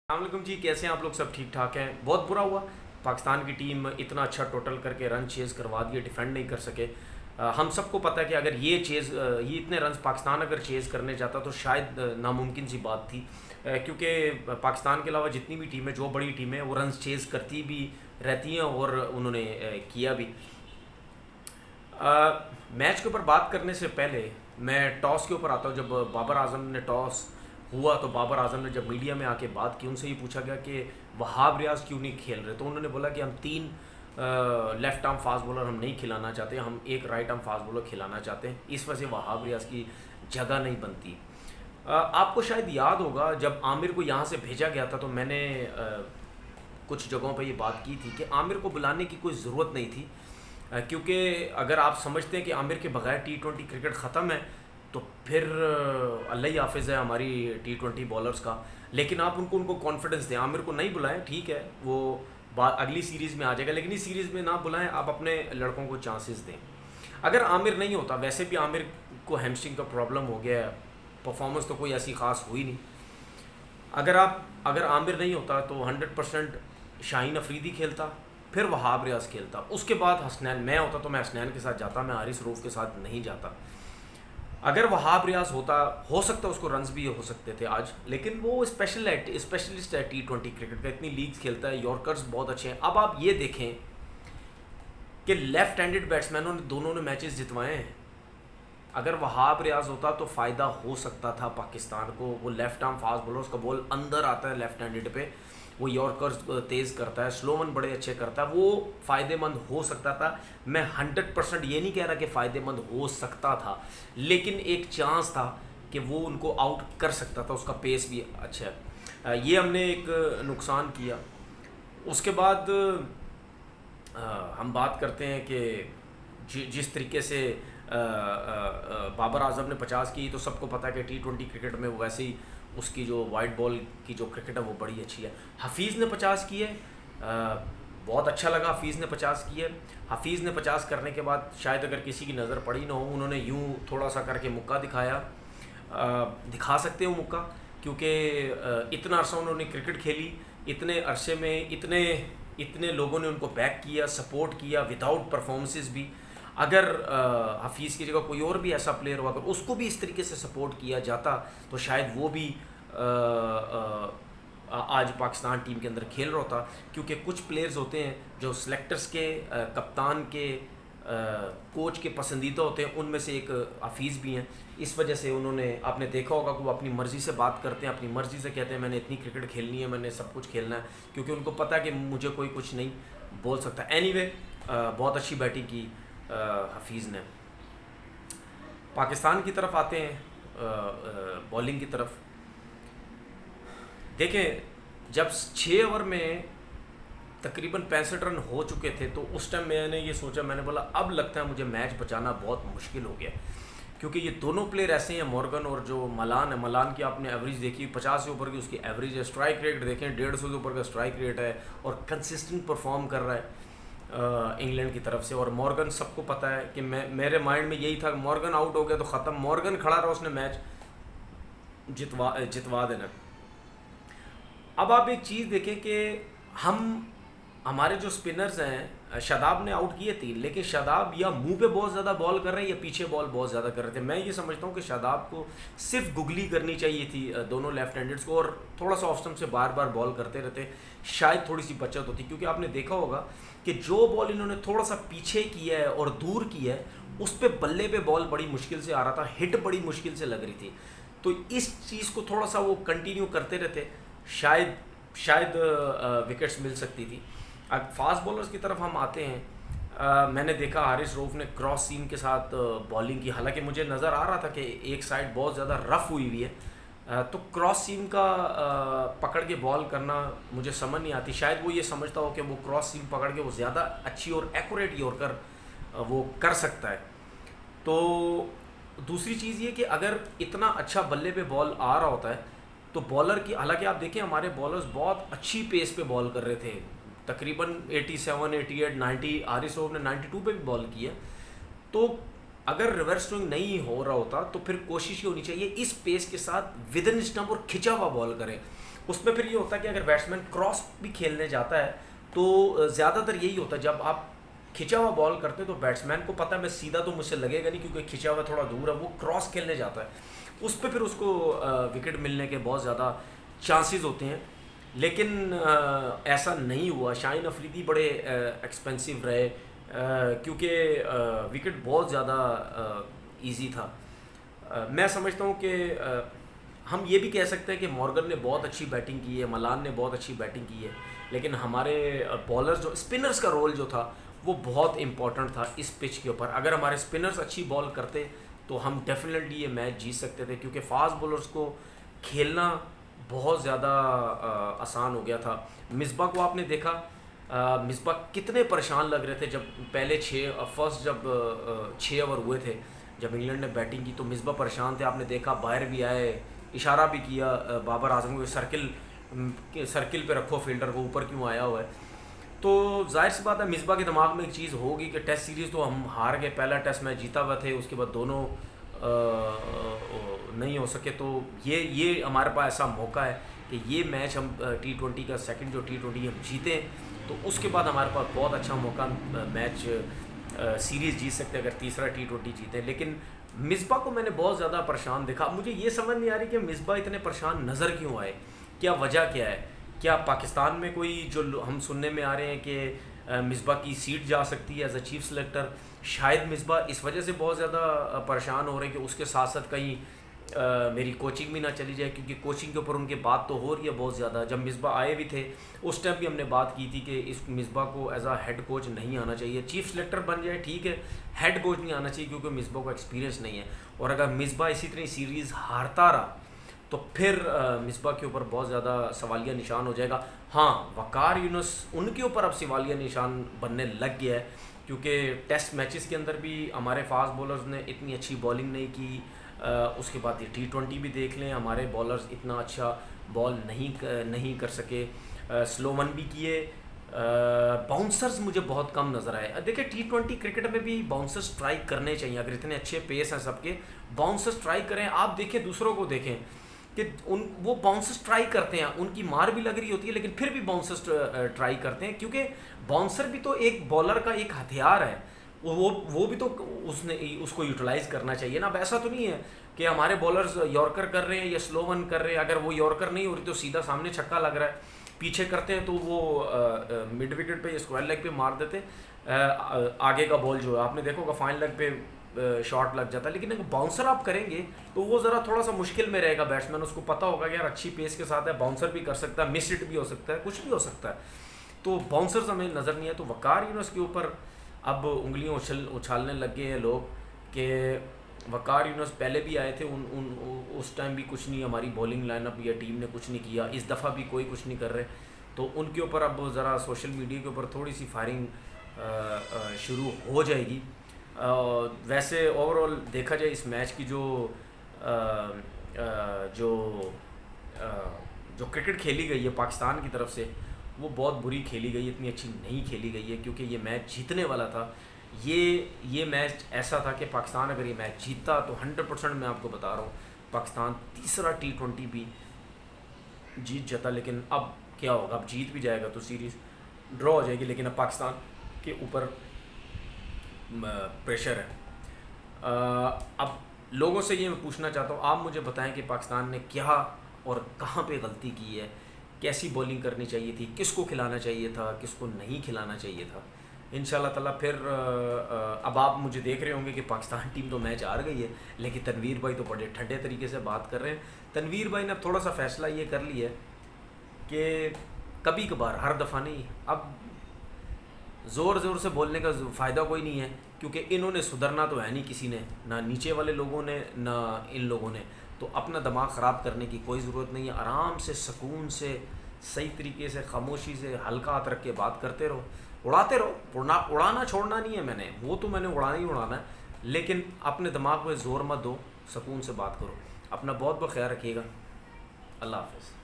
अस्सलाम जी, कैसे हैं आप लोग? सब ठीक ठाक हैं। बहुत बुरा हुआ, पाकिस्तान की टीम इतना अच्छा टोटल करके रन चेज़ करवा दिए, डिफेंड नहीं कर सके। हम सबको पता है कि अगर ये इतने रन पाकिस्तान अगर चेज़ करने जाता तो शायद नामुमकिन सी बात थी, क्योंकि पाकिस्तान के अलावा जितनी भी टीमें, जो बड़ी टीमें, वो रन चेज़ करती भी रहती हैं और उन्होंने किया भी। मैच के ऊपर बात करने से पहले मैं टॉस के ऊपर आता हूँ। जब बाबर आजम ने टॉस हुआ तो बाबर आजम ने जब मीडिया में आके बात की, उनसे ये पूछा गया कि वहाब रियाज क्यों नहीं खेल रहे, तो उन्होंने बोला कि हम तीन लेफ्ट आर्म फास्ट बॉलर हम नहीं खिलाना चाहते, हम एक राइट आर्म फास्ट बॉलर खिलाना चाहते हैं, इस वजह से वहाब रियाज की जगह नहीं बनती। आपको शायद याद होगा जब आमिर को यहाँ से भेजा गया था तो मैंने कुछ जगहों पर ये बात की थी कि आमिर को बुलाने की कोई ज़रूरत नहीं थी, क्योंकि अगर आप समझते हैं कि आमिर के बगैर T20 क्रिकेट ख़त्म है तो फिर अल्लाह ही हाफिज़ है हमारी T20 बॉलर्स का। लेकिन आप उनको कॉन्फिडेंस दें, आमिर को नहीं बुलाएं, ठीक है, वो अगली सीरीज़ में आ जाएगा, लेकिन इस सीरीज़ में ना बुलाएं, आप अपने लड़कों को चांसेस दें। अगर आमिर नहीं होता, वैसे भी आमिर को हैमस्ट्रिंग का प्रॉब्लम हो गया है, परफॉर्मेंस तो कोई ऐसी ख़ास हुई नहीं। अगर आमिर नहीं होता तो 100% शाहीन अफरीदी खेलता, फिर वहाब रियाज खेलता, उसके बाद हसनैन। मैं होता तो मैं हसनैन के साथ जाता, मैं हारिस रऊफ़ के साथ नहीं जाता। अगर वहाब रियाज होता, हो सकता उसको रन्स भी हो सकते थे आज, लेकिन वो स्पेशलिस्ट है T20 क्रिकेट का, इतनी लीग्स खेलता है, यॉर्कर्स बहुत अच्छे हैं। अब आप ये देखें कि लेफ्ट हैंडेड बैट्समैनों ने दोनों ने मैचेस जितवाए हैं। अगर वहाब रियाज होता तो फ़ायदा हो सकता था पाकिस्तान को। वो लेफ्ट आर्म फास्ट बॉलर, उसका बॉल अंदर आता है लेफ्ट हैंडेड पे, वो यॉर्कर्स तेज़ करता है, स्लो वन बड़े अच्छे करता है, वो फ़ायदेमंद हो सकता था। मैं 100% ये नहीं कह रहा कि फ़ायदेमंद हो सकता था, लेकिन एक चांस था कि वो उनको आउट कर सकता था, उसका पेस भी अच्छा है। ये हमने एक नुकसान किया। उसके बाद हम बात करते हैं कि जिस तरीके से बाबर आजम ने 50 की, तो सबको पता है कि T20 क्रिकेट में वैसे ही उसकी जो वाइट बॉल की जो क्रिकेट है वो बड़ी अच्छी है। हफीज़ ने 50 की है, बहुत अच्छा लगा हफीज़ ने 50 की है। हफीज़ ने 50 करने के बाद शायद अगर किसी की नज़र पड़ी ना हो, उन्होंने यूँ थोड़ा सा करके मुक्का दिखाया, दिखा सकते हो मुक्का, क्योंकि इतना अरसा उन्होंने क्रिकेट खेली, इतने अरसे में इतने लोगों ने उनको बैक किया, सपोर्ट किया, विदाउट परफॉर्मेंसेस भी। अगर हफीज़ की जगह कोई और भी ऐसा प्लेयर हो, अगर उसको भी इस तरीके से सपोर्ट किया जाता तो शायद वो भी आज पाकिस्तान टीम के अंदर खेल रहा होता। क्योंकि कुछ प्लेयर्स होते हैं जो सिलेक्टर्स के, कप्तान के, कोच के पसंदीदा होते हैं, उनमें से एक हफीज़ भी हैं। इस वजह से उन्होंने, आपने देखा होगा कि वो अपनी मर्ज़ी से बात करते हैं, अपनी मर्ज़ी से कहते हैं मैंने इतनी क्रिकेट खेलनी है, मैंने सब कुछ खेलना है, क्योंकि उनको पता है कि मुझे कोई कुछ नहीं बोल सकता। एनीवे, बहुत अच्छी बैटिंग की हफीज़ ने। पाकिस्तान की तरफ आते हैं, बॉलिंग की तरफ। देखें, जब 6 ओवर में तकरीबन 65 रन हो चुके थे तो उस टाइम मैंने ये सोचा, मैंने बोला अब लगता है मुझे मैच बचाना बहुत मुश्किल हो गया, क्योंकि ये दोनों प्लेयर ऐसे हैं, मॉर्गन और जो मलान है। मलान की आपने एवरेज देखी, 50 से ऊपर की उसकी एवरेज है। स्ट्राइक रेट देखें, 150 से ऊपर का स्ट्राइक रेट है, और कंसिस्टेंट परफॉर्म कर रहा है इंग्लैंड की तरफ से। और मॉर्गन, सबको पता है कि मेरे माइंड में यही था, मॉर्गन आउट हो गया तो ख़त्म, मॉर्गन खड़ा रहा, उसने मैच जितवा देना। अब आप एक चीज़ देखें कि हमारे जो स्पिनर्स हैं, शादाब ने आउट किए 3, लेकिन शादाब या मुंह पे बहुत ज़्यादा बॉल कर रहे हैं या पीछे बॉल बहुत ज़्यादा कर रहे थे। मैं ये समझता हूँ कि शादाब को सिर्फ गुगली करनी चाहिए थी दोनों लेफ्ट हैंडेड्स को, और थोड़ा सा ऑफ स्टंप से बार बार बॉल करते रहते, शायद थोड़ी सी बचत होती। क्योंकि आपने देखा होगा कि जो बॉल इन्होंने थोड़ा सा पीछे किया है और दूर किया है, उस पर बल्ले पे बॉल बड़ी मुश्किल से आ रहा था, हिट बड़ी मुश्किल से लग रही थी। तो इस चीज़ को थोड़ा सा वो कंटिन्यू करते रहते, शायद विकेट्स मिल सकती थी। अब फास्ट बॉलर्स की तरफ हम आते हैं। मैंने देखा हारिस रऊफ़ ने क्रॉस सीम के साथ बॉलिंग की, हालांकि मुझे नज़र आ रहा था कि एक साइड बहुत ज़्यादा रफ़ हुई हुई है, तो क्रॉस सीम का पकड़ के बॉल करना मुझे समझ नहीं आती। शायद वो ये समझता हो कि वो क्रॉस सीम पकड़ के वो ज़्यादा अच्छी और एक्यूरेट यॉर्कर वो कर सकता है। तो दूसरी चीज़ ये कि अगर इतना अच्छा बल्ले पे बॉल आ रहा होता है तो बॉलर की, हालांकि आप देखें हमारे बॉलर्स बहुत अच्छी पेस पे बॉल कर रहे थे, तकरीबन 87, 88, 90, हारिस रऊफ़ ने 92 पे भी बॉल किया। तो अगर रिवर्स स्विंग नहीं हो रहा होता तो फिर कोशिश ये होनी चाहिए इस पेस के साथ विद इन स्टंप और खिंचा हुआ बॉल करें। उसमें फिर ये होता है कि अगर बैट्समैन क्रॉस भी खेलने जाता है तो ज़्यादातर यही होता है, जब आप खिंचा हुआ बॉल करते हैं तो बैट्समैन को पता है मैं सीधा तो मुझसे लगेगा नहीं क्योंकि खिंचा हुआ थोड़ा दूर है, वो क्रॉस खेलने जाता है, उस पर फिर उसको विकेट मिलने के बहुत ज़्यादा चांसेस होते हैं। लेकिन ऐसा नहीं हुआ। शाहीन अफरीदी बड़े एक्सपेंसिव रहे क्योंकि विकेट बहुत ज़्यादा इजी था। मैं समझता हूँ कि हम ये भी कह सकते हैं कि मॉर्गन ने बहुत अच्छी बैटिंग की है, मलान ने बहुत अच्छी बैटिंग की है, लेकिन हमारे बॉलर्स जो स्पिनर्स का रोल जो था वो बहुत इंपॉर्टेंट था इस पिच के ऊपर। अगर हमारे स्पिनर्स अच्छी बॉल करते तो हम डेफिनेटली ये मैच जीत सकते थे, क्योंकि फास्ट बॉलर्स को खेलना बहुत ज़्यादा आसान हो गया था। मिसबा को आपने देखा, मिसबा कितने परेशान लग रहे थे जब पहले जब 6 ओवर हुए थे, जब इंग्लैंड ने बैटिंग की तो मिसबा परेशान थे। आपने देखा बाहर भी आए, इशारा भी किया बाबर आजम को, सर्किल पे रखो फील्डर को, ऊपर क्यों आया हुआ है। तो जाहिर सी बात है मिसबा के दिमाग में एक चीज़ होगी कि टेस्ट सीरीज़ तो हम हार गए, पहला टेस्ट मैच जीता हुआ थे, उसके बाद दोनों नहीं हो सके, तो ये हमारे पास ऐसा मौका है कि ये मैच हम T20 का सेकंड जो T20 हम जीतें तो उसके बाद हमारे पास बहुत अच्छा मौका मैच सीरीज़ जीत सकते हैं अगर तीसरा T20 जीते। लेकिन मिसबा को मैंने बहुत ज़्यादा परेशान देखा। मुझे ये समझ नहीं आ रही कि मिसबा इतने परेशान नज़र क्यों आए, क्या वजह क्या है? क्या पाकिस्तान में कोई जो हम सुनने में आ रहे हैं कि मिसबा की सीट जा सकती है एज अ चीफ सेलेक्टर, शायद मिसबा इस वजह से बहुत ज़्यादा परेशान हो रहे हैं कि उसके साथ साथ कहीं मेरी कोचिंग भी ना चली जाए, क्योंकि कोचिंग के ऊपर उनके बात तो हो रही है बहुत ज़्यादा। जब मिसबा आए भी थे उस टाइम भी हमने बात की थी कि इस मिसबा को एज अ हेड कोच नहीं आना चाहिए, चीफ सेलेक्टर बन जाए ठीक है, हेड कोच नहीं आना चाहिए क्योंकि मिसबा को एक्सपीरियंस नहीं है। और अगर मिसबा इसी तरह सीरीज़ हारता रहा तो फिर मिसबा के ऊपर बहुत ज़्यादा सवालिया निशान हो जाएगा। हाँ, वकार यूनुस उनके ऊपर अब सवालिया निशान बनने लग गया है, क्योंकि टेस्ट मैचेस के अंदर भी हमारे फास्ट बॉलर्स ने इतनी अच्छी बॉलिंग नहीं की। उसके बाद ये T20 भी देख लें, हमारे बॉलर्स इतना अच्छा बॉल नहीं कर सके, स्लो वन भी किए। बाउंसर्स मुझे बहुत कम नज़र आए। देखिए T20 क्रिकेट में भी बाउंसर्स ट्राई करने चाहिए, अगर इतने अच्छे पेस हैं सबके, बाउंसर्स ट्राई करें। आप देखें दूसरों को देखें कि वो बाउंसर्स ट्राई करते हैं, उनकी मार भी लग रही होती है लेकिन फिर भी बाउंसर्स ट्राई करते हैं, क्योंकि बाउंसर भी तो एक बॉलर का एक हथियार है, वो भी तो उसको यूटिलाइज करना चाहिए ना। अब ऐसा तो नहीं है कि हमारे बॉलर्स यॉर्कर कर रहे हैं या स्लो वन कर रहे हैं, अगर वो यॉर्कर नहीं हो रही तो सीधा सामने छक्का लग रहा है, पीछे करते हैं तो वो मिड विकेट पे या स्क्वायर लेग पे मार देते। आगे का बॉल जो है आपने देखो होगा फाइन लेग पे शॉट लग जाता है। लेकिन अगर बाउंसर आप करेंगे तो वो ज़रा थोड़ा सा मुश्किल में रहेगा बैट्समैन, उसको पता होगा कि यार अच्छी पेस के साथ है, बाउंसर भी कर सकता है, मिस हिट भी हो सकता है, कुछ भी हो सकता है, तो बाउंसर्स हमें नज़र नहीं है। तो वकार यूनुस के ऊपर अब उंगलियां उछालने लग गए हैं लोग कि वकार यूनुस पहले भी आए थे, उस टाइम भी कुछ नहीं, हमारी बॉलिंग लाइनअप या टीम ने कुछ नहीं किया, इस दफ़ा भी कोई कुछ नहीं कर रहे, तो उनके ऊपर अब ज़रा सोशल मीडिया के ऊपर थोड़ी सी फायरिंग शुरू हो जाएगी। वैसे ओवरऑल देखा जाए इस मैच की जो क्रिकेट खेली गई है पाकिस्तान की तरफ से, वो बहुत बुरी खेली गई है, इतनी अच्छी नहीं खेली गई है, क्योंकि ये मैच जीतने वाला था। ये मैच ऐसा था कि पाकिस्तान अगर ये मैच जीतता तो 100% मैं आपको बता रहा हूँ पाकिस्तान तीसरा T20 भी जीत जाता। लेकिन अब क्या होगा, अब जीत भी जाएगा तो सीरीज़ ड्रॉ हो जाएगी, लेकिन अब पाकिस्तान के ऊपर प्रेशर है। अब लोगों से ये मैं पूछना चाहता हूँ, आप मुझे बताएं कि पाकिस्तान ने क्या और कहाँ पे गलती की है, कैसी बॉलिंग करनी चाहिए थी, किसको खिलाना चाहिए था, किसको नहीं खिलाना चाहिए था। इंशाल्लाह ताला फिर अब आप मुझे देख रहे होंगे कि पाकिस्तान टीम तो मैच हार गई है, लेकिन तनवीर भाई तो बड़े ठंडे तरीके से बात कर रहे हैं। तनवीर भाई ने अब थोड़ा सा फैसला ये कर लिया है कि कभी कभार, हर दफ़ा नहीं, अब ज़ोर से बोलने का फ़ायदा कोई नहीं है, क्योंकि इन्होंने सुधरना तो है नहीं किसी ने, ना नीचे वाले लोगों ने ना इन लोगों ने, तो अपना दिमाग ख़राब करने की कोई ज़रूरत नहीं है। आराम से, सुकून से, सही तरीके से, खामोशी से, हल्का हाथ रख के बात करते रहो, उड़ाते रहो। उड़ाना छोड़ना नहीं है मैंने, वो तो मैंने उड़ाना ही उड़ाना है, लेकिन अपने दिमाग पे ज़ोर मत दो, सुकून से बात करो। अपना बहुत बहुत ख्याल रखिएगा। अल्लाह हाफ़िज़।